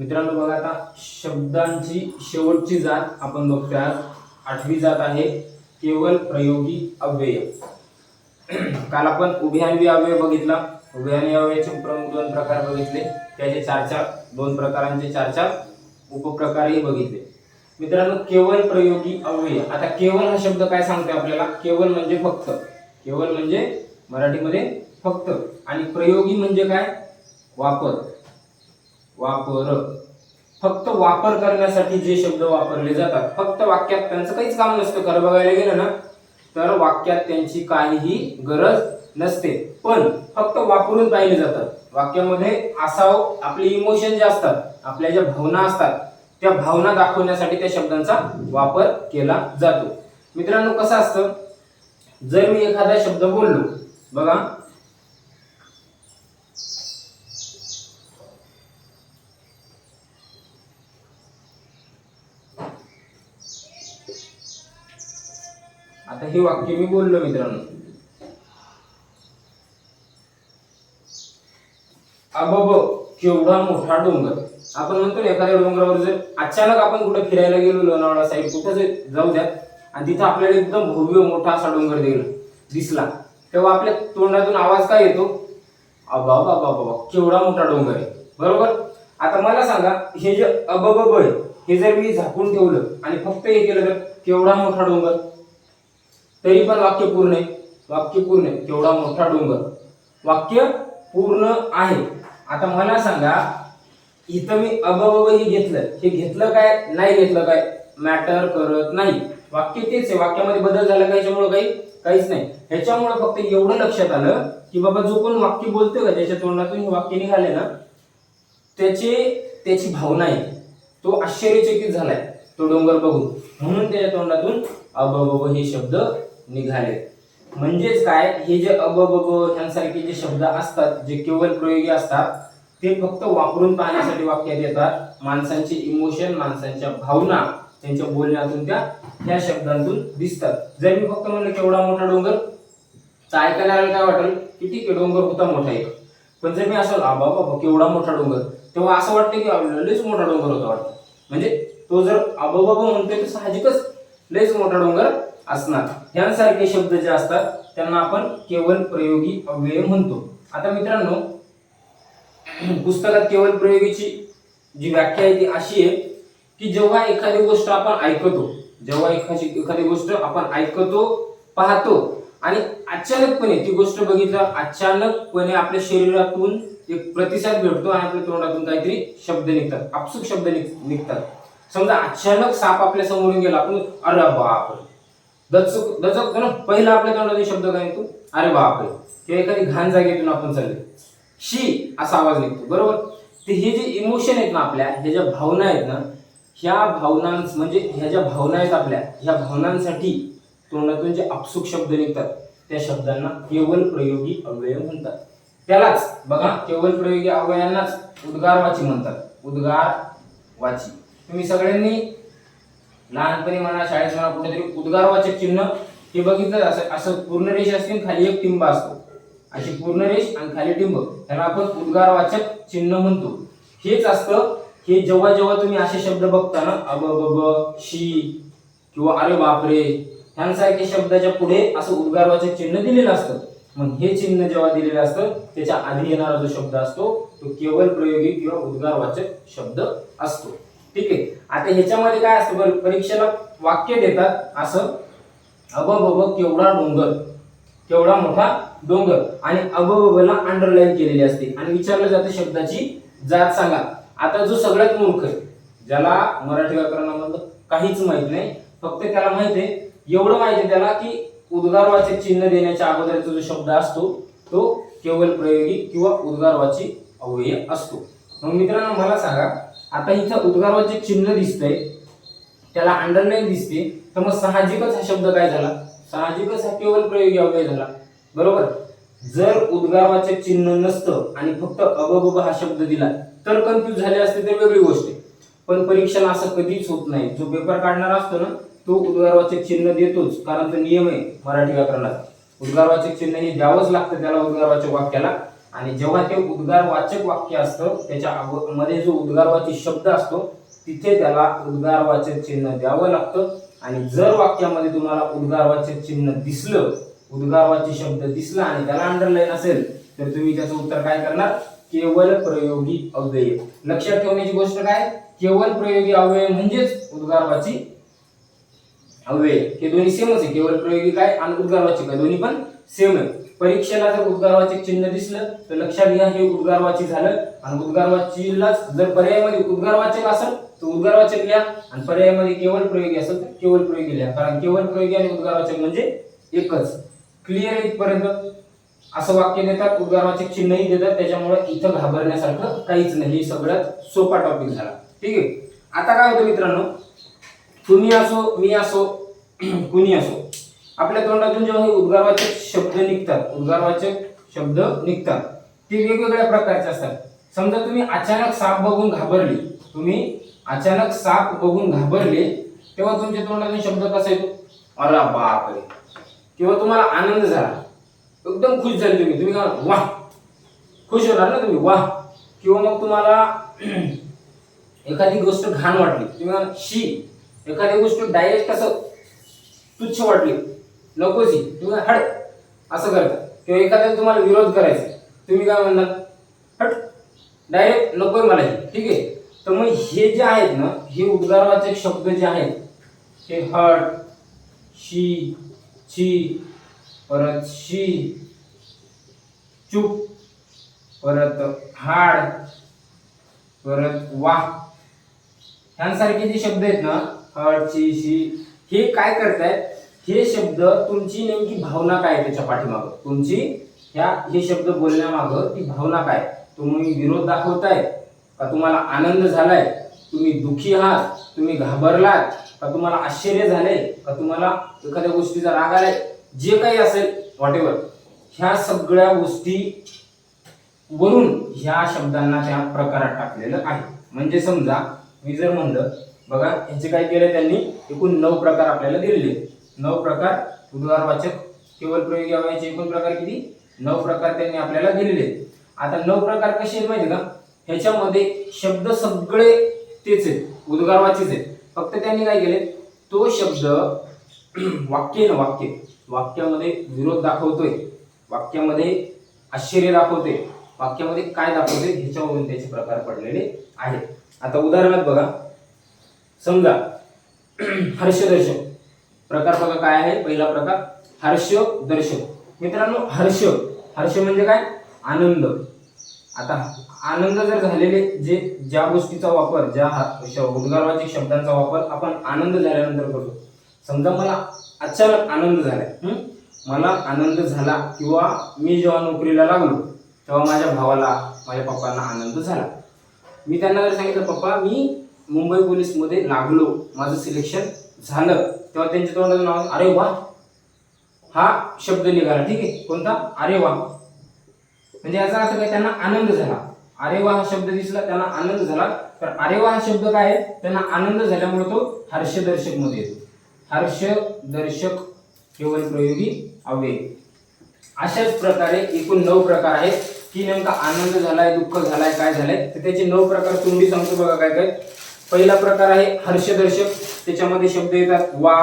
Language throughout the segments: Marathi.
मित्रांनो बघा, आता शब्दांची शेवटची जात आपण बघतोय आज. 8वी जात आहे केवल प्रयोगी अव्यय. काल आपण उभयान्वी अव्यय बघितला. उभयान्वी अव्ययाचे प्रमुख 2 प्रकार बघितले, त्याचे 2 प्रकारांचे 4 उपप्रकारही बघितले. मित्रांनो, केवल प्रयोगी अव्यय. आता केवल हा शब्द काय सांगतोय आपल्याला? केवल म्हणजे फक्त. केवल म्हणजे मराठीमध्ये फक्त. आणि प्रयोगी म्हणजे काय? वापर. वापर. फक्त वापर करण्यासाठी जे शब्द वापरले जातात, फक्त वाक्यात त्यांचं काहीच काम नसतं. खरं बघायला गेलं ना तर वाक्यात त्यांची काहीही गरज नसते, पण फक्त वापरून पाहिले जातात. वाक्यामध्ये असाव आपले इमोशन जे असतात, आपल्या ज्या भावना असतात, त्या भावना दाखवण्यासाठी त्या शब्दांचा वापर केला जातो. मित्रांनो, कसं असतं, जर मी एखादा शब्द बोललो, बघा आता हे वाक्य मी बोललो मित्रांनो, अबब केवढा मोठा डोंगर. आपण म्हणतो ना, एखाद्या डोंगरावर जर अचानक आपण कुठे फिरायला गेलो, लोणावळा साईड कुठे जाऊ द्या, आणि तिथं आपल्याला एकदम भव्य मोठा असा डोंगर दिसला, तेव्हा आपल्या तोंडातून आवाज काय येतो? अबा बाबा बाबा केवढा मोठा डोंगर आहे. बरोबर. आता मला सांगा, हे जे अबब आहे, हे जर मी झाकून ठेवलं आणि फक्त हे केलं तर केवढा मोठा डोंगर, तरी पण वाक्य पूर्ण आहे. वाक्य पूर्ण आहे. केवढा मोठा डोंगर, वाक्य पूर्ण आहे. आता मला सांगा, इथं मी अबब हे घेतलं, हे घेतलं काय नाही घेतलं काय मॅटर करत नाही. वाक्य तेच आहे. वाक्यामध्ये बदल झाला का याच्यामुळे काहीच नाही. ह्याच्यामुळे फक्त एवढं लक्षात आलं की बाबा जो कोण वाक्य बोलतोय का, त्याच्या तोंडातून हे वाक्य निघाले ना, त्याची भावना आहे, तो आश्चर्यचकित झालाय तो डोंगर बघून, म्हणून त्याच्या तोंडातून अबब हे शब्द निघाले. म्हणजेच काय, हे जे अबब यांसारखे जे शब्द असतात, जे केवल प्रयोगी असतात, ते फक्त वापरून पाहण्यासाठी वाक्यात येतात. माणसांचे इमोशन, माणसांच्या भावना त्यांच्या बोलण्यातून त्या शब्दांतून दिसतात. जर मी फक्त म्हणलं केवढा मोठा डोंगर, तर ऐकायला काय वाटेल की ठीक आहे, डोंगर होता मोठा एक. पण जर मी असं बाबा केवढा मोठा डोंगर, तेव्हा असं वाटतं की लयच मोठा डोंगर होता वाटतं. म्हणजे तो जर अबब म्हणतोय तर साहजिकच लयच मोठा डोंगर असणार. यांसारखे शब्द जे असतात त्यांना आपण केवल प्रयोगी अव्यय म्हणतो. आता मित्रांनो, पुस्तकात केवल प्रयोगीची जी व्याख्या आहे ती अशी आहे की जेव्हा एखादी गोष्ट आपण ऐकतो, पाहतो आणि अचानकपणे ती गोष्ट बघितल्यावर अचानकपणे आपल्या शरीरातून एक प्रतिसाद भेटतो आणि आपल्या तोंडातून काहीतरी शब्द निघतात, आपसुक शब्द निघतात. समजा अचानक साप आपल्या समोरून गेला, आपण अरे बाप, दचक ना, पहिला आपल्या तोंडातून शब्द काय निघतो? अरे बापरे. किंवा एखादी घाण जागेतून आपण चालले, शी असा आवाज निघतो. बरोबर. ते हे जे इमोशन आहेत ना, आपल्या ह्या ज्या भावना आहेत ना, ह्या ज्या भावना आहेत आपल्या, ह्या भावनांसाठी तोंडातून जे आपसुक शब्द निघतात, त्या शब्दांना केवल प्रयोगी अव्यय म्हणतात. त्यालाच बघा, केवल प्रयोगी अव्ययांनाच उद्गारवाची म्हणतात. उद्गारवाची. तुम्ही सगळ्यांनी लहानपणी म्हणा, शाळेत म्हणा, कुठेतरी उद्गारवाचक चिन्ह हे बघितलं. असं पूर्ण रेष असते, खाली एक टिंब असतो, अशी पूर्ण रेष आणि खाली टिंब, त्याला आपण उद्गारवाचक चिन्ह म्हणतो. हेच असतं, हे जेव्हा जेव्हा तुम्ही असे शब्द बघता ना, अबब, शी किंवा अरे बापरे, यांसारखे शब्दाच्या पुढे असं उद्गारवाचक चिन्ह दिलेलं असतं. मग हे चिन्ह जेव्हा दिलेलं असतं, त्याच्या आधी येणारा जो शब्द असतो तो केवल प्रयोगी किंवा उद्गारवाचक शब्द असतो. ठीक आहे. आता ह्याच्यामध्ये काय असतं, परीक्षेला वाक्य देतात असं, अबब केवढा डोंगर, केवढा मोठा डोंगर, आणि अबबला अंडरलाईन केलेली असते आणि विचारलं जातं शब्दाची जात सांगा. आता जो सगळ्यात मूर्ख आहे, ज्याला मराठी व्याकरणामधलं काहीच माहित नाही, फक्त त्याला माहित आहे, एवढं माहित आहे त्याला की उद्गारवाचक चिन्ह देण्याच्या अगोदरचा जो शब्द असतो तो केवल प्रयोगी किंवा उद्गारवाची अव्यय असतो. मग मित्रांनो, मला सांगा, आता इथं उद्गारवाचक चिन्ह दिसतंय, त्याला अंडरलाईन दिसते, तर मग साहजिकच हा शब्द काय झाला? साहजिकच हा केवल प्रयोगी अव्यय झाला. बरोबर. जर उद्गारवाचक चिन्ह नसतं आणि फक्त अबब हा शब्द दिला तर कन्फ्यूज झाले असते, तर वेगळी गोष्ट आहे. पण परीक्षेला असं कधीच होत नाही. जो पेपर काढणार असतो ना, तो उद्गारवाचक चिन्ह देतोच, कारण तो नियम आहे मराठी व्याकरणात. उद्गारवाचक चिन्ह हे द्यावंच लागतं त्याला, उद्गारवाचक वाक्याला. आणि जेव्हा ते उद्गारवाचक वाक्य असतं त्याच्या मध्ये जो उद्गारवाची शब्द असतो तिथे त्याला उद्गारवाचक चिन्ह द्यावं लागतं. आणि जर वाक्यामध्ये तुम्हाला उद्गारवाचक चिन्ह दिसलं, उद्गारवाची शब्द दिसला आणि त्याला अंडरलाईन असेल तर तुम्ही त्याचं उत्तर काय करणार? केवळ प्रयोगी अव्यय. लक्षात ठेवण्याची गोष्ट काय? केवळ प्रयोगी अव्यय म्हणजेच उद्गारवाची अव्यय. हे दोन्ही सेमच आहे. केवळ प्रयोगी काय आणि उद्गारवाची काय दोन्ही पण सेम आहे. परीक्षेला जर उद्गारवाचक चिन्ह दिसलं तर लक्षात घ्या हे उद्गारवाची झालं. आणि उद्गारवाचीलाच जर पर्यायामध्ये उद्गारवाचक असेल तर उद्गारवाचक लिहा आणि पर्यायामध्ये केवळ प्रयोगी असेल तर केवळ प्रयोगी लिहा. कारण केवळ प्रयोगी आणि उद्गारवाचक म्हणजे एकच. क्लिअर आहे इथपर्यंत? असं वाक्य देतात, उद्गारवाचक चिन्हही देतात, त्याच्यामुळे इथं घाबरण्यासारखं काहीच नाही. सगळ्यात सोपा टॉपिक झाला. ठीक आहे. आता काय होतं मित्रांनो, तुम्ही असो मी असो कुणी असो, आपल्या तोंडातून जेव्हा हे उद्गारवाचक शब्द निघतात, उद्गारवाचक शब्द निघतात ते वेगवेगळ्या प्रकारचे असतात. समजा तुम्ही अचानक साप बघून घाबरले, तुम्ही अचानक साप बघून घाबरले तेव्हा तुमच्या तोंडातून शब्द कसा येतो? अरे बापरे. किंवा तुम्हाला आनंद झाला, एकदम खुश झाले तुम्ही काय वाह, खुश होणार ना तुम्ही वाह. किंवा मग तुम्हाला एखादी गोष्ट घाण वाटली, तुम्ही शी. एखादी गोष्ट डायरेक्ट असं तुच्छ वाटली, नकोशी, तुम्ही हट असं करता. किंवा एखाद्याला तुम्हाला विरोध करायचा, तुम्ही काय म्हणणार? हट, डायरेक्ट नकोय मला हे. ठीक आहे. तर मग हे जे आहेत ना, हे उद्गारवाचक शब्द जे आहेत हे हट, शी, छी, परत शी, चूप, परत हाड, परत वाह, ह्यांसारखे जे शब्द आहेत ना, हट, ची, शी, हे काय करतायत? हे शब्द तुमची नेमकी भावना काय त्याच्या पाठीमागं, तुमची हे शब्द बोलण्यामागं ती भावना काय? तुम्ही विरोध दाखवताय का तुम्हाला आनंद झालाय, तुम्ही दुखी आहात, तुम्ही घाबरलात का तुम्हाला आश्चर्य झालंय का तुम्हाला एखाद्या गोष्टीचा राग आलाय, जे काही असेल व्हॉटएव्हर, ह्या सगळ्या गोष्टी वरून ह्या शब्दांना त्या प्रकारात टाकलेलं आहे. म्हणजे समजा मी जर म्हणलं बघा ह्याचे काय केलं त्यांनी, एकूण 9 प्रकार आपल्याला दिलेले. 9 प्रकार उद्गारवाचक केवळ प्रयोगी अव्ययाचे एकूण प्रकार किती? 9 प्रकार त्यांनी आपल्याला दिलेले. आता 9 प्रकार कसे आहेत माहिती का? ह्याच्यामध्ये शब्द सगळे तेच आहेत, उद्गारवाचीच आहेत. फक्त त्यांनी काय केले, तो शब्द वाक्य ना वाक्यामध्ये विरोध दाखवतोय, वाक्यामध्ये आश्चर्य दाखवते, वाक्यामध्ये काय दाखवते ह्याच्यावरून त्याचे प्रकार पडलेले आहेत. आता उदाहरणार्थ बघा, समजा हर्षदर्शक प्रकार बघा काय आहे. पहिला प्रकार हर्षदर्शक. मित्रांनो हर्ष म्हणजे काय? आनंद. आता आनंद जर झालेले ज्या गोष्टीचा वापर, ज्या उद्गारवाचक शब्दांचा वापर आपण आनंद झाल्यानंतर करतो. समजा मला अचानक आनंद झालाय, मला आनंद झाला, किंवा मी जेव्हा नोकरीला लागलो तेव्हा माझ्या भावाला, माझ्या पप्पांना आनंद झाला. मी त्यांना जर सांगितलं पप्पा मी मुंबई पोलीसमध्ये लागलो, माझं सिलेक्शन झालं, तेव्हा त्यांच्या तोंडातून नाव अरे वा हा शब्द निघाला. ठीक आहे. कोणता? अरे वा. म्हणजे याचा अर्थ काय? त्यांना आनंद झाला. अरे वा हा शब्द दिसला, त्यांना आनंद झाला. तर अरे वा हा शब्द काय आहे? त्यांना आनंद झाल्यामुळे तो हर्षदर्शक मध्ये येतो. हर्षदर्शक केवळ प्रयोगी अव्यय. अशाच प्रकारे एकूण 9 प्रकार आहेत की नेमका आनंद झालाय, दुःख झालाय, काय झालंय, तर त्याचे 9 प्रकार तोंडी सांगतो बघा काय काय. पहिला प्रकार आहे हर्षदर्शक. त्याच्यामध्ये शब्द येतात वा,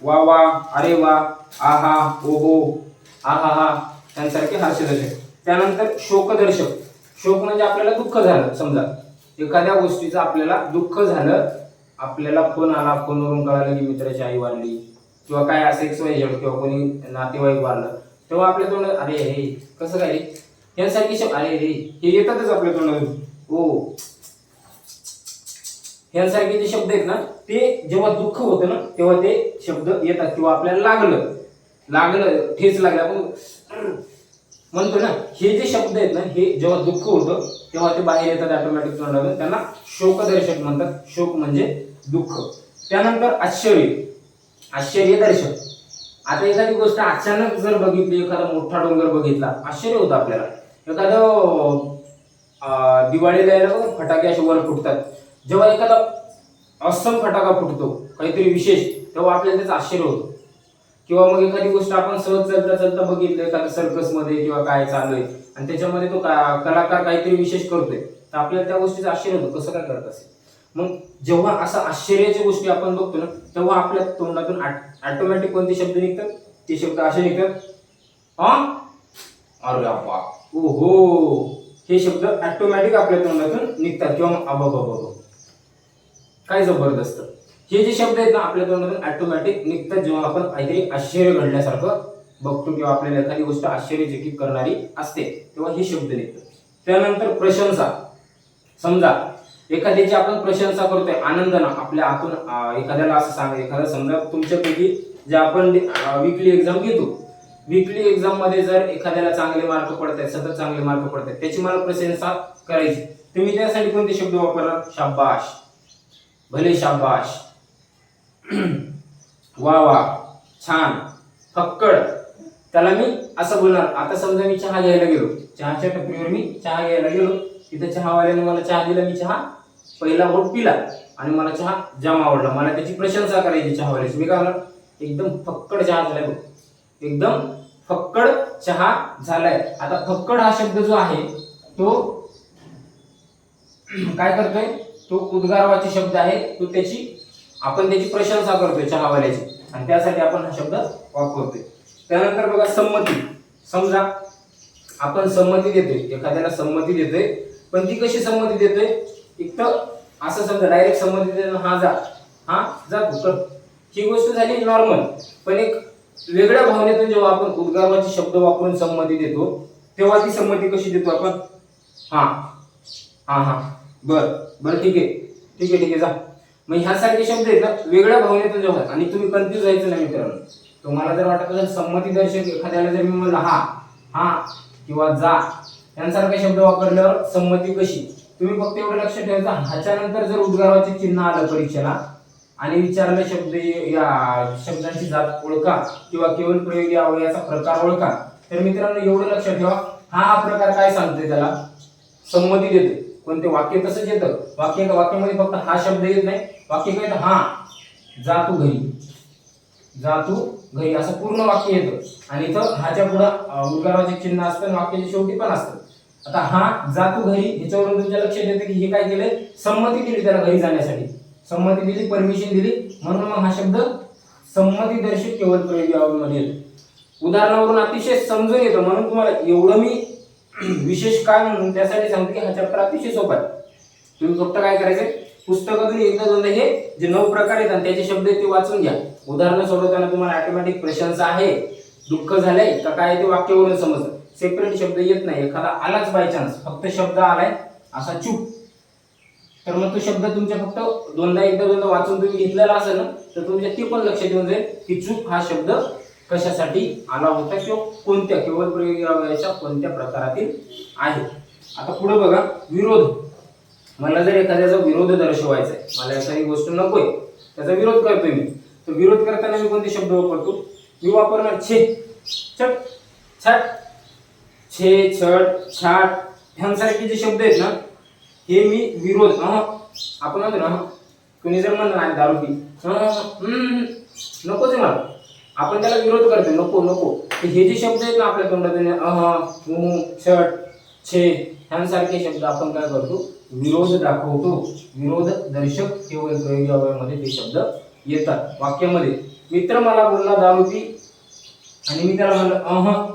वा वा, अरे वा, आहा, ओहो, आहा हा, त्यांसारखे हर्षदर्शक. त्यानंतर शोकदर्शक. शोक म्हणजे आपल्याला दुःख झालं. समजा एखाद्या गोष्टीचं आपल्याला दुःख झालं, आपल्याला फोन आला, फोनवरून कळालं की मित्राची आई वारली किंवा काय असं XYZ किंवा कोणी नातेवाईक वारलं, तेव्हा आपल्या तोंडात अरे हे कसं काय रे, यांसारखे शब्द अरे रे हे येतातच आपल्या तोंडातून. हो, यांसारखे जे शब्द आहेत ना, ते जेव्हा दुःख होतं ना तेव्हा ते शब्द येतात. किंवा आपल्याला लागलं ठेच लागला आपण म्हणतो ना, हे जे शब्द आहेत ना, हे जेव्हा दुःख होतं तेव्हा ते बाहेर येतात ऑटोमॅटिक तोंडातून. त्यांना शोकदर्शक म्हणतात. शोक म्हणजे दुःख. त्यानंतर आश्चर्यदर्शक. आता एखादी गोष्ट अचानक जर बघितली, एखादा मोठा डोंगर बघितला, आश्चर्य होतं आपल्याला. एखादं दिवाळीला यायला बघा फटाके असे वर फुटतात, जेव्हा एखादा ऑसम फटाका फुटतो काहीतरी विशेष, तेव्हा आपल्याला त्याचं आश्चर्य होतं. किंवा मग एखादी गोष्ट आपण सहज चालता चालता बघितलं एखाद्या सर्कस मध्ये किंवा काय चालू आहे आणि त्याच्यामध्ये तो कलाकार काहीतरी विशेष करतोय, तर आपल्याला त्या गोष्टीचं आश्चर्य होतं कसं काय करत असेल. मग जेव्हा असं आश्चर्याच्या गोष्टी आपण बघतो ना, तेव्हा आपल्या तोंडातून ऑटोमॅटिक कोणते शब्द निघतात, ते शब्द असे निघतात, हा, अरे बाबा, ओहो, हे शब्द ऑटोमॅटिक आपल्या तोंडातून निघतात. किंवा अबाबाबा, काय जबरदस्त. हे जे शब्द आहेत ना आपल्या तोंडातून ऑटोमॅटिक निघतात जेव्हा आपण काहीतरी आश्चर्य घडल्यासारखं बघतो किंवा आपल्याला एखादी गोष्ट आश्चर्यचकित करणारी असते, तेव्हा हे शब्द निघतात. त्यानंतर प्रशंसा. समजा एखाद्याची आपण प्रशंसा करतोय आनंदानं, आपल्या आतून एखाद्याला असं सांग, एखादा समजा तुमच्यापैकी जे आपण वीकली एक्झाम घेतो, वीकली एक्झाम मध्ये जर एखाद्याला चांगले मार्क पडत आहेत, सतत चांगले मार्क पडत आहेत, त्याची मला प्रशंसा करायची, तर मी त्यासाठी कोणते शब्द वापरणार? शाबाश, भले शाबाश, वा वा, छान, फक्कड. त्याला मी असं बोलणार. आता समजा मी चहा घ्यायला गेलो, चहाच्या टपरीवर मी चहा घ्यायला गेलो, तिथे चहावाल्याने मला चहा दिला, मी चहा पहिला घोट पिला आणि मला चहा जाम आवडला, मला त्याची प्रशंसा करायची चहावाल्याची. मी काय म्हणणार? एकदम फक्कड चहा झालाय बघ, एकदम फक्कड चहा झालाय. आता फक्कड हा शब्द जो आहे तो काय करतोय? तो उद्गारवाची शब्द आहे, तो आपण त्याची प्रशंसा करतोय चहावाल्याची, आणि त्यासाठी आपण हा शब्द वापरतोय. त्यानंतर बघा संमती. समजा आपण संमती देतोय, एखाद्याला संमती देतोय, पण ती कशी संमती देतोय? एक तर असं समजा डायरेक्ट संमती देतो, हा जा तू कर, ही गोष्ट झाली नॉर्मल. पण एक वेगळ्या भावनेतून जेव्हा आपण उद्गारवाची शब्द वापरून संमती देतो, तेव्हा ती संमती कशी देतो आपण? हा हा हा, बर ठीक आहे जा. मग ह्यासारखे शब्द आहेत ना, वेगळ्या भावनेतून जेव्हा, आणि तुम्ही कन्फ्युज व्हायचं नाही मित्रांनो. तुम्हाला जर वाटत असेल संमती दर्शक एखाद्याला जर मी म्हणलं हा किंवा जा, यांसारखे शब्द वापरल्यावर संमती कशी, तुम्ही फक्त एवढं लक्ष ठेवायचं, ह्याच्या नंतर जर उद्गाराचे चिन्ह आलं परीक्षेला आणि विचारले शब्द, या शब्दांची जात ओळखा किंवा केवळ प्रयोगी अवयवाचा प्रकार ओळखा, तर मित्रांनो एवढं लक्ष ठेवा, हा प्रकार काय सांगतोय? त्याला संमती देते. कोणते वाक्य तसंच येतं, वाक्यामध्ये फक्त हा शब्द येत नाही, वाक्य काय येतं? हा, जा तू घरी, असं पूर्ण वाक्य येतं. आणि इथं हाच्या पुढं उद्गाराचे चिन्ह असतं, वाक्याच्या शेवटी पण असतं. आता हा जा तू घरी, ह्याच्यावरून तुमच्या लक्षात येतं की हे काय केलंय? संमती दिली त्याला घरी जाण्यासाठी, संमती दिली, परमिशन दिली, म्हणून मग हा शब्द संमती दर्शक केवळ प्रयोगी अवयवामध्ये येतो. उदाहरणावरून अतिशय समजून येतं, म्हणून तुम्हाला एवढं मी विशेष काय म्हणून त्यासाठी सांगतो की हा चॅप्टर अतिशय सोपा आहे. तुम्ही फक्त काय करायचंय, पुस्तकातून एकदा दोनदा हे जे 9 प्रकार आहेत आणि त्याचे शब्द ते वाचून घ्या. उदाहरणं सोडवताना तुम्हाला ऑटोमॅटिक प्रशंसा आहे, दुःख झालंय का काय ते वाक्यावरून समजतं. सेपरेट शब्द येत नाही, एखादा आलाच बाय चान्स, फक्त शब्द आलाय असा चूक, तर मग तो शब्द तुमच्या फक्त एकदा दोनदा वाचून तुम्ही घेतलेला असेल ना, तर तुमच्या ते पण लक्षात येऊन जाईल की चूक हा शब्द कशासाठी आला होता किंवा कोणत्या केवळ प्रयोगी अवयवाच्या कोणत्या प्रकारातील आहे. आता पुढे बघा, विरोध. मला जर एखाद्याचा विरोध दर्शवायचा आहे, मला एखादी गोष्ट नकोय, त्याचा विरोध करतोय मी, तर विरोध करताना मी कोणते शब्द वापरतो? मी वापरणार छे, छट, छट, छे, छट, छाट, ह्यांसारखे जे शब्द आहेत ना, हे मी विरोध, आपण म्हणतो ना, कोणी जर म्हणलं नाही दारू पी, नकोच मला, आपण त्याला विरोध करतो, नको. हे जे शब्द आहेत ना आपल्या तोंडातून, छट, छे, ह्यांसारखे शब्द आपण काय करतो? विरोध दाखवतो. विरोध दर्शक केवळ प्रयोगी अवयवामध्ये ते शब्द येतात वाक्यामध्ये. मित्र मला बोलला दारू पी, आणि मी त्याला म्हणलं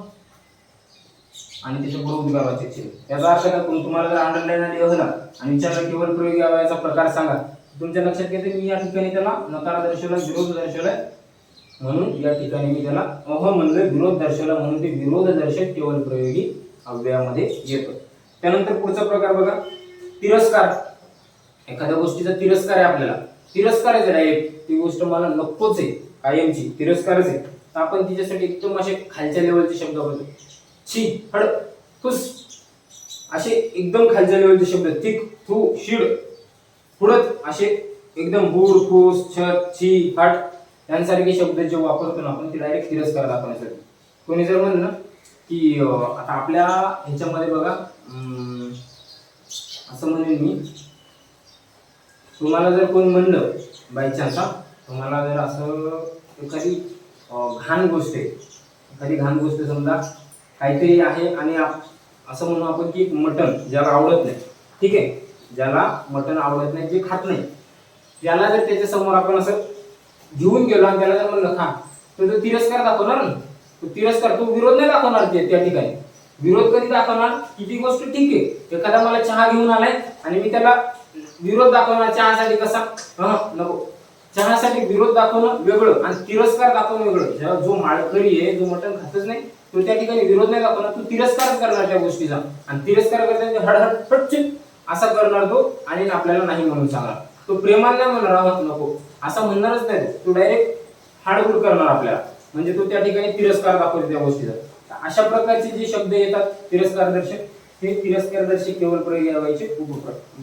आणि त्याच्या पुढे उद्गाराचे चिन्ह. याचा अर्थ काय? तुम्हाला जर अंडरलाईन आली ना आणि विचारलं केवळ प्रयोगी अवयवाचा प्रकार सांगा, तुमच्या लक्षात येते मी या ठिकाणी त्याला नकार दर्शवला, विरोध दर्शवलाय, म्हणून या ठिकाणी मी त्याला म्हणलं, विरोध दर्शवला, म्हणून ते विरोध दर्शक केवळ प्रयोगी अवयवामध्ये येतं. त्यानंतर पुढचा प्रकार बघा, तिरस्कार. एखाद्या गोष्टीचा तिरस्कार आहे, आपल्याला तिरस्कारायचं डायरेक्ट, ती गोष्ट मला नकोच आहे, कायमची तिरस्कारच आहे, तर आपण तिच्यासाठी एकदम असे खालच्या लेवलचे शब्द वापरतो. छी, हड, फुस, असे एकदम खालच्या लेवलचे शब्द. थिक, थू, शिड, फुडत, असे एकदम बुड, फूस, छत, छी, हट, यांसारखे शब्द जे वापरतो ना आपण, ते डायरेक्ट तिरस्कार दाखवण्यासाठी. कोणी जर म्हणलं ना की आता आपल्या ह्याच्यामध्ये बघा, असं म्हणेन मी, तुम्हाला जर कोण म्हणलं बाय चान्स, तुम्हाला जर असं एखादी घाण गोष्ट आहे, एखादी घाण गोष्ट समजा काहीतरी आहे आणि असं म्हणू आपण की मटण ज्याला आवडत नाही, ठीक आहे, ज्याला मटण आवडत नाही, जे खात नाही, त्याला जर त्याच्या समोर आपण असं घेऊन गेलो आणि त्याला जर म्हणलं खा, तर तो तिरस्कार दाखवणार ना, तो तिरस्कार, तो विरोध नाही दाखवणार त्या ठिकाणी. विरोध कधी दाखवणार की ती गोष्ट ठीक आहे, एखादा मला चहा घेऊन आलाय आणि मी त्याला विरोध दाखवणार चहासाठी, कसा नको, चहासाठी विरोध दाखवणं वेगळं आणि तिरस्कार दाखवणं वेगळं. जो माळकरी आहे, जो मटण खातच नाही, तो त्या ठिकाणी विरोध नाही दाखवणार, तो तिरस्कारच करणार त्या गोष्टीचा, आणि तिरस्कार करताना हडहड फटचित असा करणार तो आणि आपल्याला नाही म्हणून सांगणार. तो प्रेमाने नाही म्हणणार नको असं म्हणणारच नाही, तो डायरेक्ट हाडगुड करणार आपल्याला, म्हणजे तो त्या ठिकाणी तिरस्कार दाखवतो त्या गोष्टीचा. अशा प्रकारचे जे शब्द येतात तिरस्कारदर्शक, हे तिरस्कारदर्शक केवळ प्रयोग यावायचे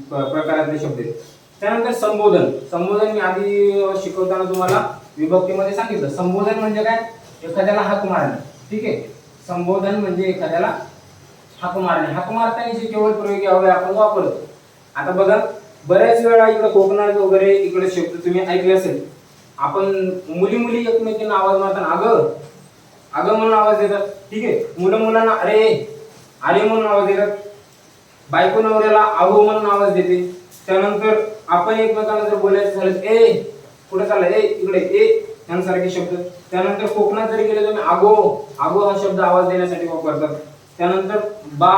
प्रकारातले शब्द आहेत. त्यानंतर संबोधन. संबोधन मी आधी शिकवताना तुम्हाला विभक्तीमध्ये सांगितलं. संबोधन म्हणजे काय, एखाद्याला हाक मारणे, ठीक आहे. संबोधन म्हणजे एखाद्याला हाक मारणे. हाक मारताना जे केवळ प्रयोग यावे आपण वापरतो. आता बघा, बऱ्याच वेळा इकडे कोकणात वगैरे इकडे शब्द तुम्ही ऐकले असेल, आपण मुली मुली एकमेकींना आवाज मारताना अगं अगं म्हणून आवाज देतात, ठीक आहे. मुलं मुलांना अरे अरे म्हणून आवाज देतात. बायको नवऱ्याला आहो म्हणून आवाज देते. त्यानंतर आपण एकमेकांना जर बोलायचं झालं ए कुठे चाललाय, ए इकडे, ए यांसारखे शब्द. त्यानंतर कोकणात जरी गेले तुम्ही आगो, आगो हा शब्द आवाज देण्यासाठी वापरतात. त्यानंतर बा,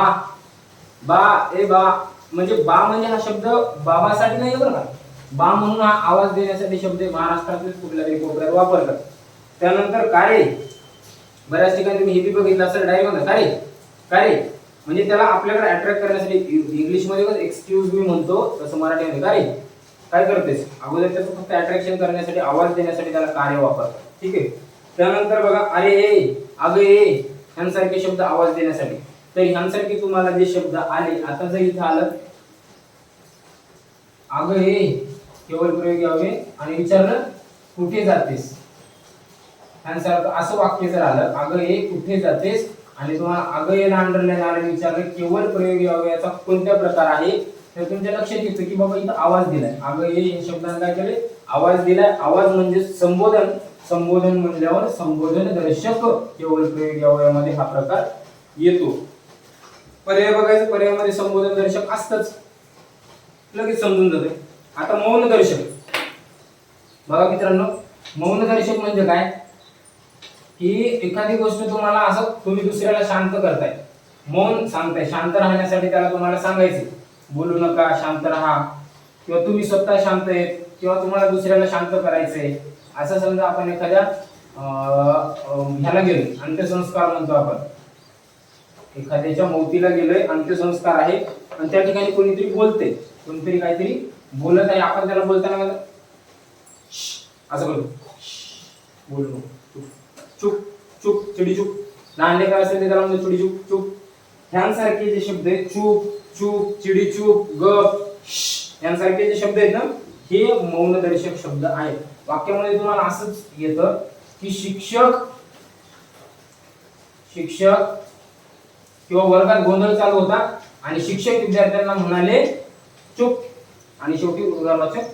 बा ए बा, म्हणजे बा म्हणजे हा शब्द बाबासाठी नाही बरं का, बा म्हणून हा आवाज देण्यासाठी शब्द महाराष्ट्रातील कुठल्या तरी कोपऱ्यात वापरतात. त्यानंतर कारे, बऱ्याच ठिकाणी तुम्ही हिंदी बघितलं असेल, डायरेक्ट म्हणतात कारे कारे, म्हणजे त्याला आपल्याकडे अट्रॅक्ट करण्यासाठी. इंग्लिश मध्ये एक्सक्यूज मी म्हणतो, तसं मराठीमध्ये कारे काय करतेस, अगोदर त्याचं फक्त अट्रॅक्शन करण्यासाठी, आवाज देण्यासाठी त्याला कार्य वापरतात, ठीक आहे. त्यानंतर बघा अरे ए अगं ए यांसारखे शब्द आवाज देण्यासाठी. तर ह्यांसारखे तुम्हाला जे शब्द आले, आता जर इथं आलं अगं ए केवळ प्रयोग यावे आणि विचारलं कुठे जातेस, ह्यांसारखं असं वाक्य जर आलं अगं ए कुठे जातेस आणि तुम्हाला अगं एला अंडरलाईन आलं, विचारलं केवळ प्रयोग यावे याचा कोणत्या प्रकार आहे, तर तुमच्या लक्षात येतं की बाबा इथं आवाज दिलाय. अगं ए या शब्दाने काय केले, आवाज दिलाय. आवाज म्हणजे संबोधन. संबोधन म्हणल्यावर संबोधन दर्शक केवळ प्रयोग यावयामध्ये हा प्रकार येतो. पर्याय बघायचं, पर्यायामध्ये संबोधन दर्शक असतच, लगेच समजून जाते. आता मौन दर्शक बघा मित्रांनो, मौन दर्शक म्हणजे काय की एखादी गोष्ट तुम्हाला असं तुम्ही दुसऱ्याला शांत करताय, मौन सांगताय, शांत राहण्यासाठी त्याला तुम्हाला सांगायचे बोलू नका, शांत राहा, किंवा तुम्ही स्वतः शांत आहेत, किंवा तुम्हाला दुसऱ्याला शांत करायचंय. असं समजा आपण एखाद्या ह्याला गेलो, अंत्यसंस्कार म्हणतो आपण, एखाद्याच्या मौतीला गेलोय, अंत्यसंस्कार आहे आणि त्या ठिकाणी कोणीतरी बोलते, कोणीतरी काहीतरी बोलत आहे, आपण त्याला बोलताना असं करतो, बोलू नको, चुप चुप, चिडी चुप. लहान लेकर असेल ते त्याला म्हणतो चिडी चुप चुप. ह्यांसारखे जे शब्द आहेत, चुप चुप, चिडी चुप, गप यांसारखे जे शब्द आहेत ना, हे मौन दर्शक शब्द आहेत. वाक्यामध्ये तुम्हाला असंच येतं की शिक्षक किंवा वर्गात गोंधळ चालू होता आणि शिक्षक विद्यार्थ्यांना म्हणाले चुप, आणि शेवटी उद्गारवाचक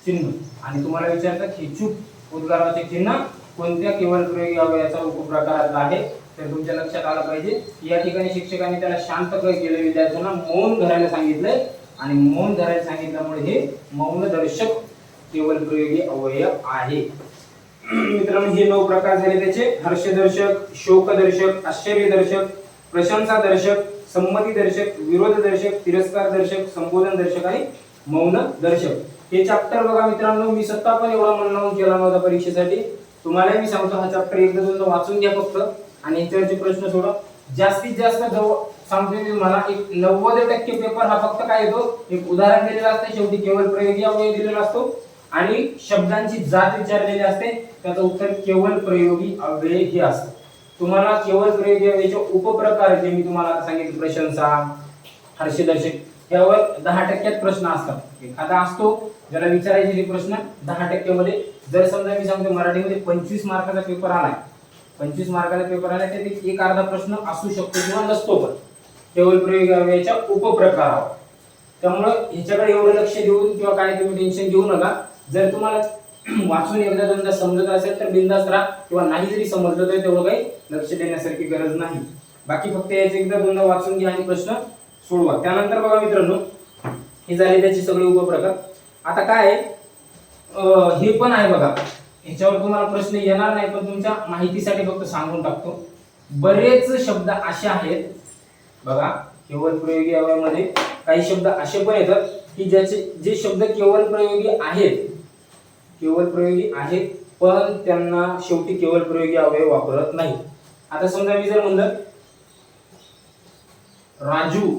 चिन्ह, आणि तुम्हाला विचारतात की चुप उद्गारवाचक चिन्ह कोणत्या केवळ प्रयोग याचा उपप्रकारातला आहे. तर तुमच्या लक्षात आलं पाहिजे या ठिकाणी शिक्षकांनी त्याला शांत केलं, विद्यार्थ्यांना मौन धरायला सांगितलंय, आणि मौन धरायला सांगितल्यामुळे हे मौन दर्शक केवळ प्रयोगी अवयव आहे. मित्रांनो, हे 9 प्रकार झाले त्याचे: हर्षदर्शक, शोकदर्शक, आश्चर्यदर्शक, प्रशंसादर्शक, संमतीदर्शक, विरोधदर्शक, तिरस्कारदर्शक, संबोधनदर्शक आणि मौन दर्शक. हे चॅप्टर बघा मित्रांनो, मी स्वतः पण एवढा मन केला नव्हता परीक्षेसाठी. तुम्हाला मी सांगतो, हा चॅप्टर एकदा दोनदा वाचून घ्या फक्त, आणि याच्यावरचे प्रश्न सोडवा. जास्तीत जास्त सांगतोय मी तुम्हाला, एक 90% पेपर हा फक्त काय येतो, एक उदाहरण दिलेलं असतं, शेवटी केवळ प्रयोगी अवयव दिलेला असतो आणि शब्दांची जात विचारलेली असते, त्याचं उत्तर केवळ प्रयोगी अवयव हे असतं. तुम्हाला केवळ प्रयोगी अवयवाचे उपप्रकार जे मी तुम्हाला आता सांगितले, प्रशंसा, हर्षदर्शक, यावर 10% प्रश्न असतात. एखादा असतो ज्याला विचारायचे प्रश्न 10% मध्ये. जर समजा मी सांगतो मराठीमध्ये 25 मार्काचा पेपर आलाय, 25 मार्काचा पेपर आलाय, त्यात एक अर्धा प्रश्न असू शकतो किंवा नसतो, पण केवळ प्रयोगी अवयवाच्या उपप्रकारावर. त्यामुळे ह्याच्याकडे एवढं लक्ष देऊन किंवा काय तुम्ही टेन्शन घेऊ नका. जर तुम्हाला वाचून एकदा दोनदा समजत असेल तर बिंदास राहा, किंवा नाही जरी समजलं तर तेवढं काही लक्ष देण्यासारखी गरज नाही. बाकी फक्त याचे एकदा दोनदा वाचून घ्या आणि प्रश्न सोडवा. त्यानंतर बघा मित्रांनो, हे झाले त्याचे सगळे उपप्रकार. आता काय हे पण आहे बघा, ह्याच्यावर तुम्हाला प्रश्न येणार नाही, पण तुमच्या माहितीसाठी फक्त सांगून टाकतो. बरेच शब्द असे आहेत बघा, केवळ प्रयोगी अवयवामध्ये काही शब्द असे पण येतात की ज्याचे जे शब्द केवळ प्रयोगी आहेत, केवळ प्रयोगी आहेत, पण त्यांना शेवटी केवळ प्रयोगी अवयव वापरत नाही. आता समजा मी जर म्हणलं राजू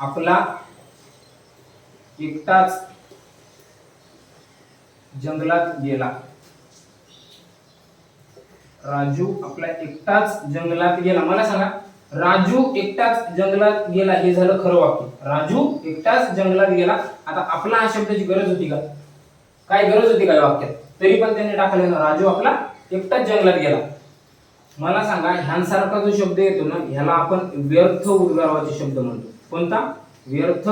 आपला एकटाच जंगलात गेला, राजू आपला एकटाच जंगलात गेला. मला सांगा, राजू एकटाच जंगलात गेला हे झालं खरं वाक्य. राजू एकटाच जंगलात गेला. आता आपला हा शब्दाची गरज होती का? काय गरज होती का वाक्यात? तरी पण त्यांनी टाकले ना, राजू आपला एकटाच जंगलात गेला. मला सांगा, ह्यांसारखा जो शब्द येतो ना, ह्याला आपण व्यर्थ उद्गारवाची शब्द म्हणतो. कोणता? व्यर्थ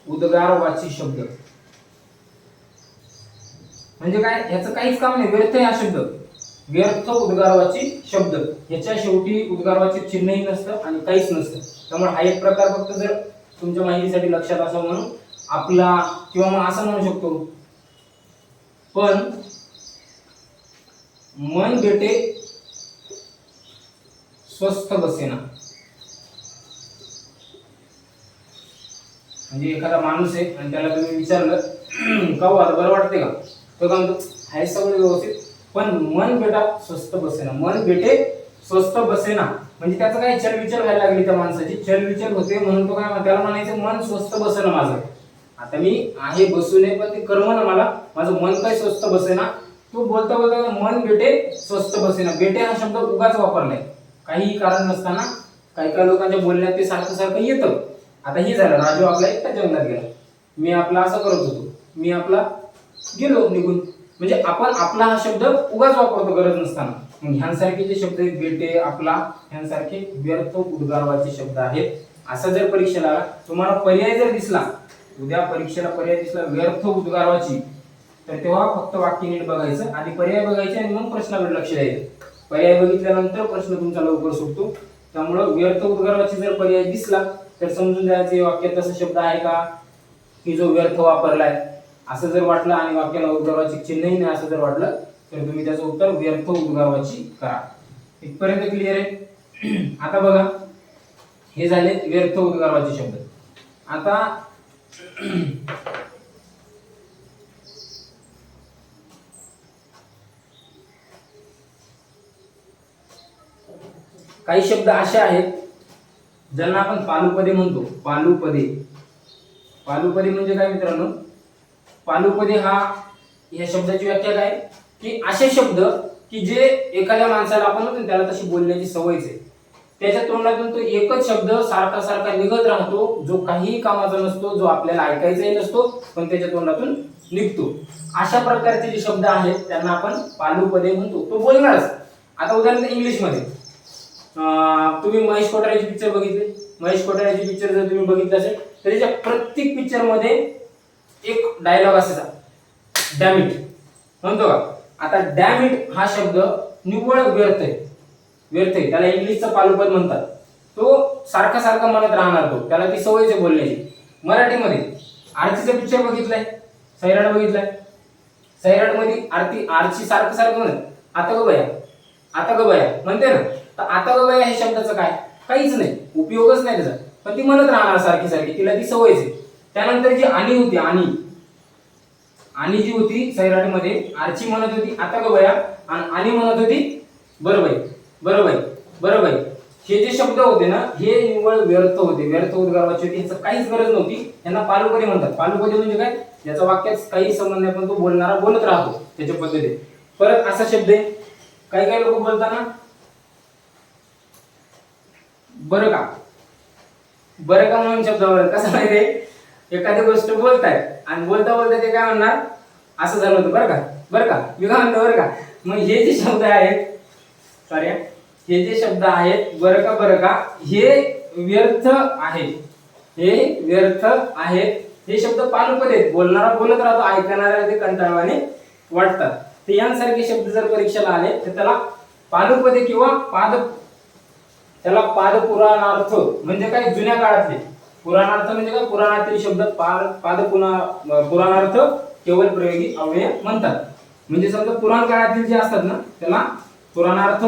उद्गारवाची शब्द. म्हणजे काय? ह्याचं काहीच काम नाही, व्यर्थ हा शब्द, व्यर्थ उद्गारवाची शब्द. ह्याच्या शेवटी उद्गारवाची चिन्हही नसतं आणि काहीच नसतं. त्यामुळे हा एक प्रकार फक्त जर तुमच्या माहितीसाठी लक्षात असावं म्हणून आपला, किंवा मग असं म्हणू शकतो, पण मन बेटे स्वस्थ बसेना. म्हणजे एखादा माणूस आहे आणि त्याला तुम्ही विचारलं का हो आता बरं वाटते का, तो काय म्हणतो आहे सगळं व्यवस्थित, पण मन बेटा स्वस्थ बसेना. मन बेटे स्वस्थ बसेना म्हणजे त्याचं काय चलविचल व्हायला लागली, त्या माणसाची चलविचल होते म्हणून तो काय, त्याला म्हणायचं मन स्वस्थ बसेना माझं. आता मी आहे बसू नये, पण ते कर्म ना, मला माझं मन काय स्वस्थ बसेना. तो बोलता बोलता मन बेटे स्वस्थ बसेना. बेटे हा शब्द उगाच वापरलाय, काही कारण नसताना. काही काही लोकांच्या बोलण्यात ते सारखं सारखं येतं. आता हे झालं, राजू आपला एकटा जंगलात गेला, मी आपला असं करत होतो, मी आपला गेलो निघून. म्हणजे आपण आपला हा शब्द उगाच वापरतो गरज नसताना. मग ह्यांसारखे जे शब्द आहेत, बेटे, आपला, ह्यांसारखे व्यर्थ उद्गारवाचे शब्द आहेत. असं जर परीक्षेला आला, तुम्हाला पर्याय जर दिसला, उद्या परीक्षेला पर्याय दिसला व्यर्थ उद्गारवाची, तर तेव्हा फक्त वाक्य नीट बघायचं, आधी पर्याय बघायचे आणि मग प्रश्नाकडे लक्ष द्यायचं. पर्याय बघितल्यानंतर प्रश्न तुमचा लवकर सुटतो. त्यामुळं व्यर्थ उद्गारवाची जर पर्याय दिसला तर समजून जायचं वाक्यात तसा शब्द आहे का की जो व्यर्थ वापरलाय. असं जर वाटलं आणि वाक्याला उद्गारवाची चिन्हही नाही असं जर वाटलं तर तुम्ही त्याचं उत्तर व्यर्थ उद्गारवाची करा. इथपर्यंत क्लिअर आहे? आता बघा, हे झाले व्यर्थ उद्गारवाचे शब्द. आता काही शब्द असे आहेत ज्यांना आपण पालुपदे म्हणतो. पालुपदे. पालुपदे म्हणजे काय मित्रांनो? पालुपदे हा या शब्दाची व्याख्या काय की असे शब्द की जे एखाद्या माणसाला आपण म्हणतो त्याला तशी बोलण्याची सवयच आहे, त्याच्या तोंडातून तो एकच शब्द सारखा सारखा निघत राहतो, जो काही कामाचा नसतो, जो आपल्याला ऐकायचाही नसतो, पण त्याच्या तोंडातून निघतो. अशा प्रकारचे जे शब्द आहेत त्यांना आपण पालुपदे म्हणतो. तो बोलणारच. आता उदाहरणार्थ इंग्लिश मध्ये तुम्ही महेश कोठारेचे पिक्चर बघितले. महेश कोठारेचे पिक्चर जर तुम्ही बघितले असेल तर त्याच्या प्रत्येक पिक्चर मध्ये एक डायलॉग असायचा, डॅम इट म्हणतो का. आता डॅम इट हा शब्द निव्वळ व्यर्थ आहे, व्यर्थ आहे. त्याला इंग्लिशचं पालुपद म्हणतात. तो सारखा सारखा म्हणत राहणार, तो त्याला ती सवयच आहे बोलण्याची. मराठीमध्ये आरतीचा पिक्चर बघितलाय, सैराट बघितलाय. सैराट मध्ये आरती सारखं सारखं म्हणत आता ग बया, आता ग बया म्हणते ना. तर आता ग बया हे शब्दाचं काय, काहीच नाही, उपयोगच नाही त्याचा, पण ती म्हणत राहणार सारखी सारखी, तिला ती सवयच आहे. त्यानंतर जी आणि होती, आणि जी होती सैराटमध्ये, आरची म्हणत होती आता ग बया आणि म्हणत होती बरोबर बरोबर बरोबर. हे जे शब्द होते ना हे निव्वळ व्यर्थ होते, व्यर्थ उद्गाराचे होते, ह्याचं काहीच गरज नव्हती. त्यांना पालुपदे म्हणतात. पालुपदे म्हणजे काय, याचा वाक्यात काही संबंध नाही, पण तो बोलणारा बोलत राहतो त्याच्या पद्धतीने. परत असा शब्द आहे, काही काही लोक बोलताना बरं का, बरं का म्हणून शब्द कसं माहितीये, एखादी गोष्ट बोलताय आणि बोलता बोलता ते काय म्हणणार, असं झालं होतं बरं का, बरं का, मी काय म्हणतो बरं का. मग हे जे शब्द आहेत, सॉरी, हे जे शब्द आहेत बरं का हे व्यर्थ आहेत, हे व्यर्थ आहेत. हे शब्द पालुपद आहेत, बोलणारा बोलत राहतो, ऐकणाऱ्याला ते कंटाळवाणे वाटतात. तर यांसारखे शब्द जर परीक्षेला आले तर त्याला पालुपदे किंवा त्याला पादपुराणार्थ म्हणजे काय, जुन्या काळातले. पुराणार्थ म्हणजे काय, पुराणातील शब्द पुराणार्थ केवळ प्रयोगी अव्यय म्हणतात. म्हणजे समजा पुराण काळातील जे असतात ना त्याला पुराणार्थ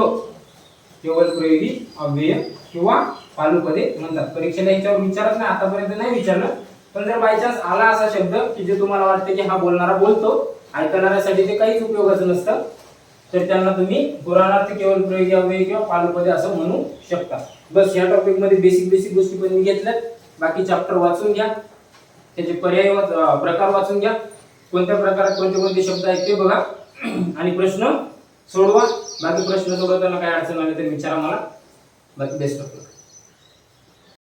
केवळ प्रयोगी अव्यय किंवा पालुपदे म्हणतात. परीक्षेला याच्यावर विचारत नाही, आतापर्यंत नाही विचारलं, पण जर बाय चान्स आला असा शब्द की जे तुम्हाला वाटते की हा बोलणारा बोलतो, ऐकणाऱ्यासाठी ते काहीच उपयोगाचं नसतं, तर त्यांना तुम्ही पुराणार्थ केवळ प्रयोगी अव्यय किंवा पालुपदे असं म्हणू शकता. बस या टॉपिक मध्ये बेसिक गोष्टी पण मी घेतल्यात. बाकी चॅप्टर वाचून घ्या, त्याचे पर्याय प्रकार वाचून घ्या, कोणत्या प्रकारात कोणते कोणते शब्द आहेत ते बघा आणि प्रश्न सोडवा. बाकी प्रश्न सोडवताना काय अडचण आली तर विचारा मला. बाकी बेस्ट ऑफ लक.